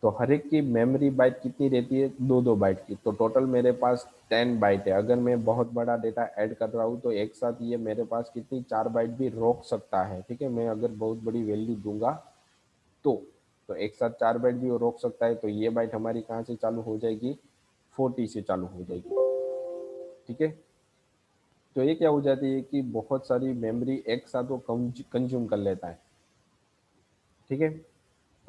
तो हर एक की मेमोरी बाइट कितनी रहती है, 2 2 बाइट की। तो टोटल मेरे पास 10 बाइट है। अगर मैं बहुत बड़ा डेटा ऐड कर रहा हूँ तो एक साथ ये मेरे पास कितनी 4 बाइट भी रोक सकता है, ठीक है। मैं अगर बहुत बड़ी वैल्यू दूंगा तो तो एक साथ 4 बाइट भी वो रोक सकता है। तो ये बाइट हमारी कहाँ से चालू हो जाएगी, 40 से चालू हो जाएगी, ठीक है। तो ये क्या हो जाती है कि बहुत सारी मेमोरी एक साथ वो कंज्यूम कर लेता है, ठीक है।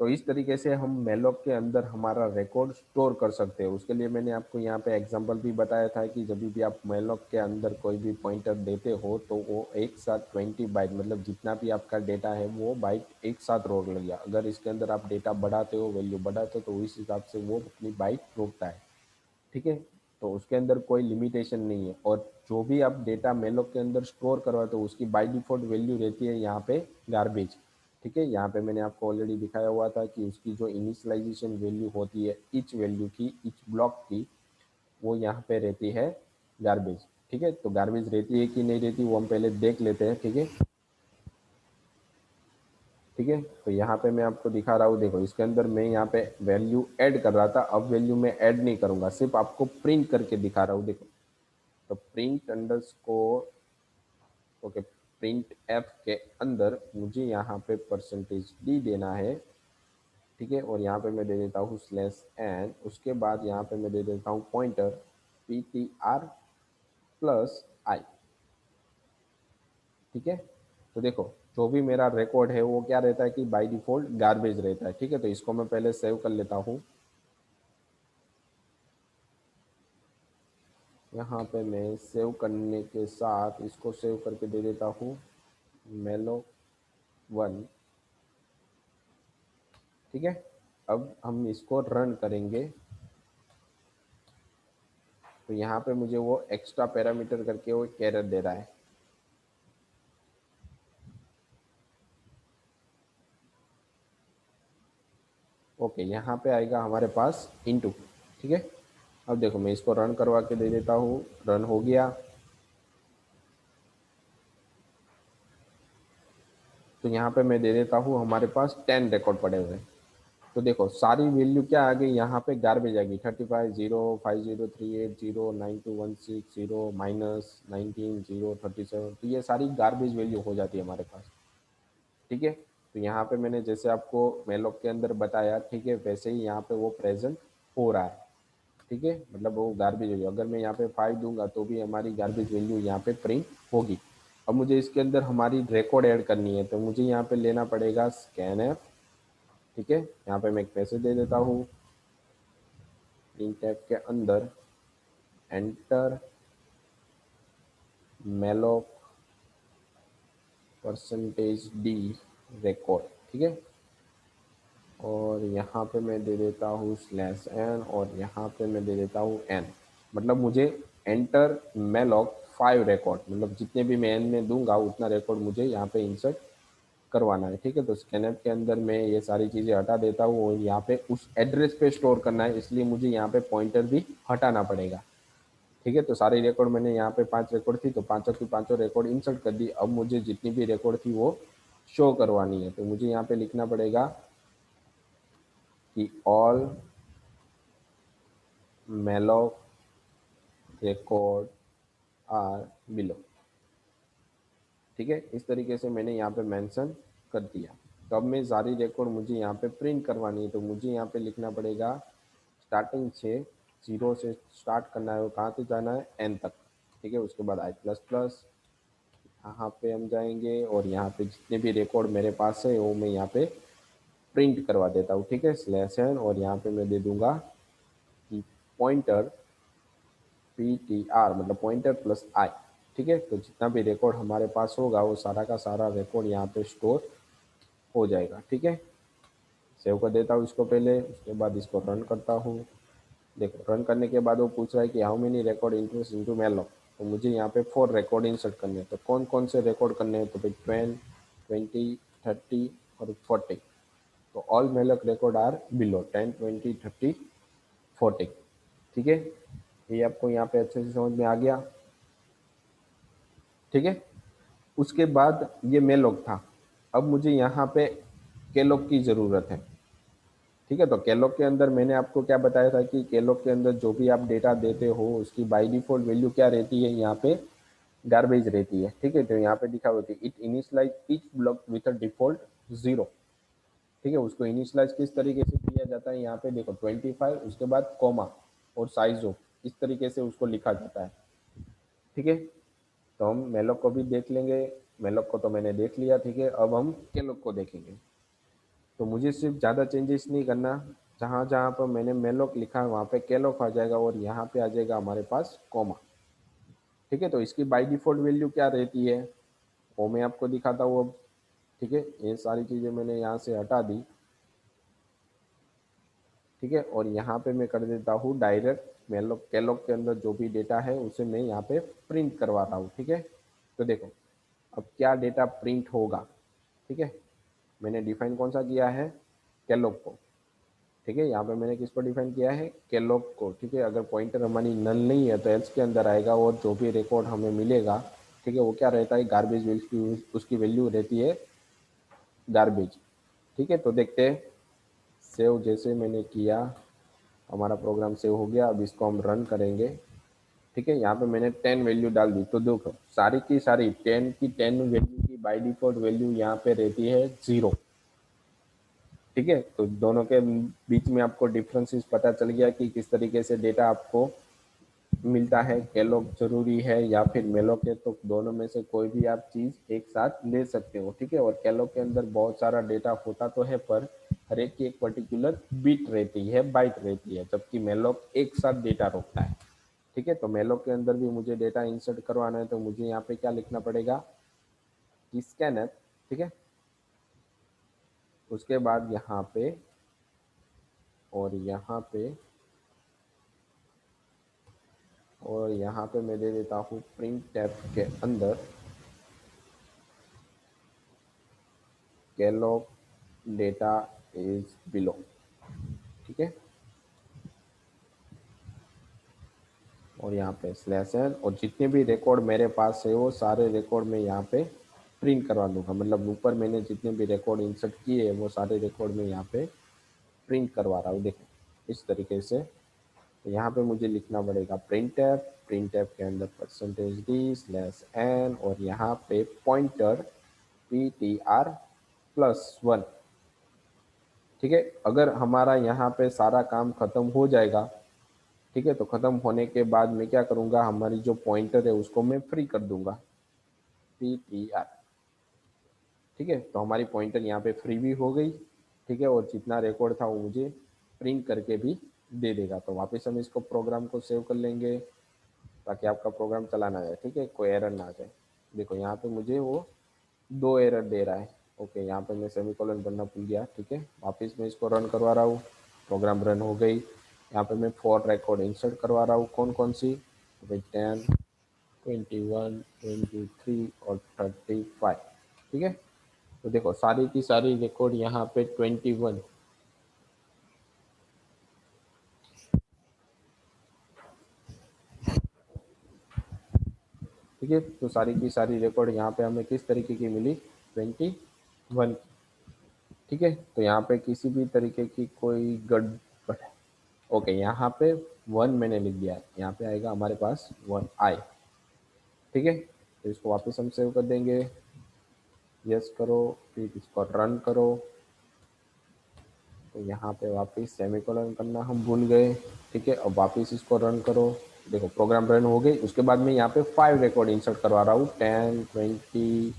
तो इस तरीके से हम मेलॉक के अंदर हमारा रिकॉर्ड स्टोर कर सकते हैं। उसके लिए मैंने आपको यहाँ पे एग्जांपल भी बताया था कि जब भी आप मेलॉक के अंदर कोई भी पॉइंटर देते हो तो वो एक साथ 20 बाइट, मतलब जितना भी आपका डेटा है वो बाइट एक साथ रोक लेगा। अगर इसके अंदर आप डेटा बढ़ाते हो, वैल्यू बढ़ाते हो, तो उस हिसाब से वो अपनी बाइट रोकता है, ठीक है। तो उसके अंदर कोई लिमिटेशन नहीं है। और जो भी आप डेटा मेलॉक के अंदर स्टोर करवाते हो उसकी बाय डिफॉल्ट वैल्यू रहती है यहाँ पे गार्बेज, ठीक है। यहाँ पे मैंने आपको ऑलरेडी दिखाया हुआ था कि उसकी जो इनिशियलाइजेशन वैल्यू होती है ईच वैल्यू की, ईच ब्लॉक की, वो यहाँ पे रहती है गार्बेज, ठीक है। तो गार्बेज रहती है कि नहीं रहती वो हम पहले देख लेते हैं, ठीक है, ठीक है। तो यहाँ पे मैं आपको दिखा रहा हूँ, देखो इसके अंदर मैं यहाँ पे वैल्यू ऐड कर रहा था, अब वैल्यू मैं ऐड नहीं करूंगा, सिर्फ आपको प्रिंट करके दिखा रहा हूँ, देखो। तो print underscore, okay, print F के अंदर मुझे यहाँ पे %d देना है, ठीक है। और यहाँ पे मैं दे देता हूँ /n, उसके बाद यहाँ पे मैं दे देता हूँ पॉइंटर ptr प्लस आई, ठीक है। तो देखो जो भी मेरा रिकॉर्ड है वो क्या रहता है कि बाय डिफॉल्ट गार्बेज रहता है, ठीक है। तो इसको मैं पहले सेव कर लेता हूँ। यहाँ पे मैं सेव करने के साथ इसको सेव करके दे देता हूँ मेलो1, ठीक है। अब हम इसको रन करेंगे तो यहाँ पे मुझे वो एक्स्ट्रा पैरामीटर करके वो एक एरर दे रहा है, ओके, यहाँ पे आएगा हमारे पास इनटू। ठीक है, अब देखो मैं इसको रन करवा के दे देता हूँ, रन हो गया। तो यहाँ पे मैं दे देता हूँ, हमारे पास 10 रिकॉर्ड पड़े हुए हैं। तो देखो सारी वैल्यू क्या आ गई, यहाँ पे गार्बेज आ गई, 35 0 5 0 3 8 0 9 2 1 6 0 -19 0 37। तो ये सारी गार्बेज वैल्यू हो जाती है हमारे पास। ठीक है, तो यहाँ पे मैंने जैसे आपको मेलॉक के अंदर बताया, ठीक है, वैसे ही यहाँ पे वो प्रेजेंट हो रहा है। ठीक है, मतलब वो गार्बेज वैल्यू, अगर मैं यहाँ पे 5 दूंगा तो भी हमारी गार्बेज वैल्यू यहाँ पे प्रिंट होगी। अब मुझे इसके अंदर हमारी रिकॉर्ड ऐड करनी है, तो मुझे यहाँ पे लेना पड़ेगा स्कैनफ। ठीक है, यहाँ पे मैं एक मैसेज दे देता हूँ, प्रिंटफ के अंदर एंटर मेलॉक %d रिकॉर्ड। ठीक है, और यहाँ पे मैं दे देता हूँ /n, और यहाँ पे मैं दे देता हूँ n। मतलब मुझे एंटर मेलॉक 5 रिकॉर्ड, मतलब जितने भी मैं n में दूंगा उतना रिकॉर्ड मुझे यहाँ पे इंसर्ट करवाना है। ठीक है, तो स्कैनर के अंदर मैं ये सारी चीज़ें हटा देता हूँ, और यहाँ पे उस एड्रेस पे स्टोर करना है, इसलिए मुझे यहाँ पे पॉइंटर भी हटाना पड़ेगा। ठीक है, तो सारी रिकॉर्ड मैंने यहाँ पे 5 रिकॉर्ड थी, तो पाँचों की पाँचों रिकॉर्ड इंसर्ट कर दी। अब मुझे जितनी भी रिकॉर्ड थी वो शो करवानी है, तो मुझे यहाँ पे लिखना पड़ेगा कि all malloc record are below. ठीक है, इस तरीके से मैंने यहाँ पे मेंशन कर दिया। तो अब मैं सारी रिकॉर्ड मुझे यहाँ पे प्रिंट करवानी है, तो मुझे यहाँ पे लिखना पड़ेगा स्टार्टिंग से 0 से स्टार्ट करना है, और कहाँ से जाना है n तक। ठीक है, उसके बाद i++, यहाँ पे हम जाएंगे, और यहाँ पे जितने भी रिकॉर्ड मेरे पास है वो मैं यहाँ पे प्रिंट करवा देता हूँ। ठीक है, /n, और यहाँ पे मैं दे दूंगा कि पॉइंटर PTR, मतलब पॉइंटर प्लस i। ठीक है, तो जितना भी रिकॉर्ड हमारे पास होगा वो सारा का सारा रिकॉर्ड यहाँ पे स्टोर हो जाएगा। ठीक है, सेव कर देता हूँ इसको पहले, उसके बाद इसको रन करता हूँ। देखो रन करने के बाद वो पूछ रहा है कि how many record intros into malloc. तो मुझे यहाँ पे 4 रिकॉर्ड इंसर्ट करने हैं। तो कौन कौन से रिकॉर्ड करने हैं, तो भाई 10 20 30 और 40। तो all malloc record are below 10 20 30 40। ठीक है, ये आपको यहाँ पे अच्छे से समझ में आ गया। ठीक है, उसके बाद ये मेलॉक था, अब मुझे यहाँ पे केलॉग की ज़रूरत है। ठीक है, तो केलॉग के अंदर मैंने आपको क्या बताया था कि केलॉग के अंदर जो भी आप डेटा देते हो उसकी बाय डिफॉल्ट वैल्यू क्या रहती है, यहाँ पे गार्बेज रहती है। ठीक है, तो यहाँ पे लिखा होती है it initialise each block with a default 0। ठीक है, उसको इनिशियलाइज किस तरीके से किया जाता है, यहाँ पे देखो 25, उसके बाद कोमा और साइज ऑफ, इस तरीके से उसको लिखा जाता है। ठीक है, तो हम मेलॉक को भी देख लेंगे। मेलॉक को तो मैंने देख लिया। ठीक है, अब हम केलॉग को देखेंगे। तो मुझे सिर्फ ज़्यादा चेंजेस नहीं करना, जहाँ जहाँ पर मैंने मेलॉक लिखा है वहाँ पे केलॉग आ जाएगा, और यहाँ पे आ जाएगा हमारे पास कॉमा। ठीक है, तो इसकी बाय डिफ़ॉल्ट वैल्यू क्या रहती है वो मैं आपको दिखाता हूँ अब। ठीक है, ये सारी चीज़ें मैंने यहाँ से हटा दी। ठीक है, और यहाँ पे मैं कर देता हूँ डायरेक्ट मेलॉक, केलॉग के अंदर जो भी डेटा है उसे मैं यहाँ पे प्रिंट करवा रहा हूँ। ठीक है, तो देखो अब क्या डेटा प्रिंट होगा। ठीक है, मैंने डिफाइन कौन सा किया है, केलॉग को। ठीक है, यहाँ पे मैंने किसको डिफाइन किया है, केलॉग को। ठीक है, अगर पॉइंटर हमारी नल नहीं है तो एल्स के अंदर आएगा, और जो भी रिकॉर्ड हमें मिलेगा, ठीक है, वो क्या रहता है, गार्बेज वैल्यू, उसकी वैल्यू रहती है गार्बेज। ठीक है, तो देखते हैं, सेव जैसे मैंने किया, हमारा प्रोग्राम सेव हो गया। अब इसको हम रन करेंगे। ठीक है, यहाँ पे मैंने 10 वैल्यू डाल दी, तो देखो सारी की सारी 10 की 10 वैल्यू की बाय डिफॉल्ट वैल्यू यहाँ पे रहती है 0। ठीक है, तो दोनों के बीच में आपको डिफरेंसेस पता चल गया कि किस तरीके से डेटा आपको मिलता है, केलॉग जरूरी है या फिर मेलॉक है, तो दोनों में से कोई भी आप चीज़ एक साथ ले सकते हो। ठीक है, और केलॉग के अंदर बहुत सारा डेटा होता तो है, पर हर एक की एक पर्टिकुलर बिट रहती है, बाइट रहती है, जबकि मेलॉक एक साथ डेटा रोकता है। ठीक है, तो मेलॉक के अंदर भी मुझे डेटा इंसर्ट करवाना है, तो मुझे यहाँ पे क्या लिखना पड़ेगा कि स्कैनर। ठीक है, उसके बाद यहाँ पे और यहाँ पे और यहाँ पे मैं दे देता हूँ प्रिंट टैब के अंदर केलॉग डेटा इज बिलो। ठीक है, और यहाँ पे स्लैश एन, और जितने भी रिकॉर्ड मेरे पास है वो सारे रिकॉर्ड मैं यहाँ पे प्रिंट करवा लूँगा। मतलब ऊपर मैंने जितने भी रिकॉर्ड इंसर्ट किए हैं वो सारे रिकॉर्ड मैं यहाँ पे प्रिंट करवा रहा हूँ। देखो इस तरीके से। तो यहाँ पे मुझे लिखना पड़ेगा प्रिंटफ, प्रिंटफ के अंदर %d/n और यहाँ पे पॉइंटर ptr+1। ठीक है, अगर हमारा यहाँ पे सारा काम खत्म हो जाएगा, ठीक है, तो खत्म होने के बाद मैं क्या करूँगा, हमारी जो पॉइंटर है उसको मैं फ्री कर दूंगा, ptr। ठीक है, तो हमारी पॉइंटर यहाँ पे फ्री भी हो गई। ठीक है, और जितना रिकॉर्ड था वो मुझे प्रिंट करके भी दे देगा। तो वापस हम इसको प्रोग्राम को सेव कर लेंगे ताकि आपका प्रोग्राम चला ना जाए। ठीक है, कोई एरर ना आ जाए। देखो यहाँ पे मुझे वो 2 एरर दे रहा है। ओके, यहाँ पे मैं सेमीकोलन बनना भूल गया। ठीक है, वापस मैं इसको रन करवा रहा हूँ, प्रोग्राम रन हो गई। यहाँ पे मैं 4 रिकॉर्ड इंसर्ट करवा रहा हूँ। कौन कौन सी, 10, 21, 23 और 35। ठीक है, तो देखो सारी की सारी रिकॉर्ड यहाँ पे 21। ठीक है, तो सारी की सारी रिकॉर्ड यहाँ पे हमें किस तरीके की मिली, 21। ठीक है, तो यहाँ पे किसी भी तरीके की कोई गड़बड़, ओके, यहाँ पे 1 मैंने लिख दिया, यहाँ पे आएगा हमारे पास 1i। ठीक है, तो इसको वापस हम सेव कर देंगे, यस करो, फिर इसको रन करो। तो यहाँ पे वापस सेमीकोलन करना हम भूल गए। ठीक है, अब वापस इसको रन करो। देखो प्रोग्राम रन हो गई। उसके बाद मैं यहाँ पे 5 रिकॉर्ड इंसर्ट करवा रहा हूँ, 10, 20,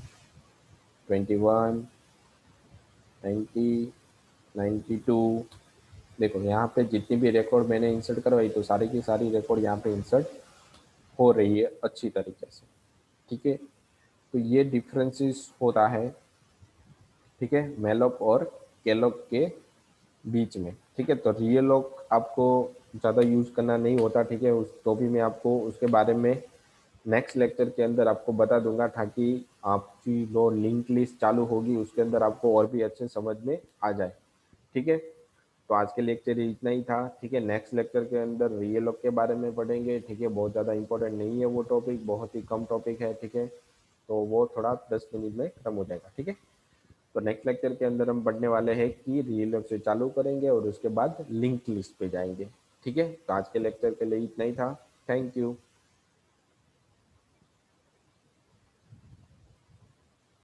21, 90, 92। देखो यहाँ पे जितनी भी रिकॉर्ड मैंने इंसर्ट करवाई तो सारी की सारी रिकॉर्ड यहाँ पे इंसर्ट हो रही है अच्छी तरीके से। ठीक है, तो ये डिफरेंसेस होता है, ठीक है, मेलॉक और केलॉक के बीच में। ठीक है, तो रियलॉक आपको ज़्यादा यूज़ करना नहीं होता। ठीक है, उस तो भी मैं आपको उसके बारे में नेक्स्ट लेक्चर के अंदर आपको बता दूंगा, ताकि आपकी जो लिंक लिस्ट चालू होगी उसके अंदर आपको और भी अच्छे समझ में आ जाए। ठीक है, तो आज के लेक्चर इतना ही था। ठीक है, नेक्स्ट लेक्चर के अंदर रियलॉक के बारे में पढ़ेंगे। ठीक है, बहुत ज़्यादा इंपॉर्टेंट नहीं है वो टॉपिक, बहुत ही कम टॉपिक है। ठीक है, तो वो थोड़ा 10 मिनट में खत्म हो जाएगा। ठीक है, तो नेक्स्ट लेक्चर के अंदर हम पढ़ने वाले हैं कि रियलॉक से चालू करेंगे और उसके बाद लिंक लिस्ट पे जाएंगे। ठीक है, तो आज के लेक्चर के लिए इतना ही था। Thank you.